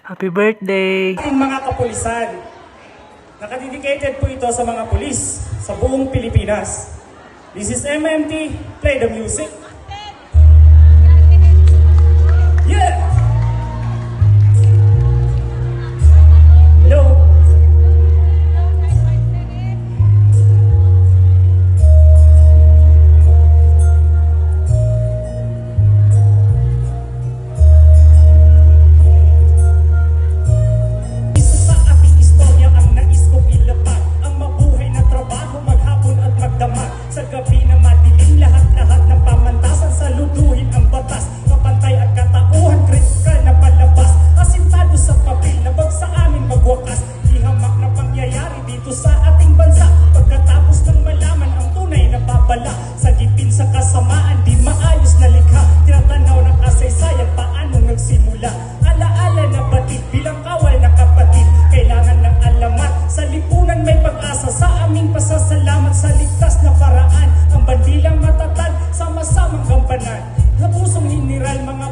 Happy birthday! Ating mga kapulisan, nakadedicated po ito sa mga pulis sa buong Pilipinas. This is MMT, play the music. Yeah! Hello? Sa gabi na madilim, lahat-lahat ng pamantasan, saluduhin ang batas, kapantay at katauhan, kritikal na palabas, asintado sa papel na bag sa amin magwakas, ihamak na pangyayari dito sa ating bansa, pagkatapos ng malaman ang tunay na babala, sa gipin sa kasamaan, di maayos na likha, tinatanaw ng kasaysayan, paano nagsimula, alaala na batid, bilang kawal na kapatid, kailangan ng alamat, sa lipunan may pag-asa, sa aming pasasalamat, sa ligtas na paraan, ang bandilang matatag, sama-samang gampanan, na pusong hiniral mga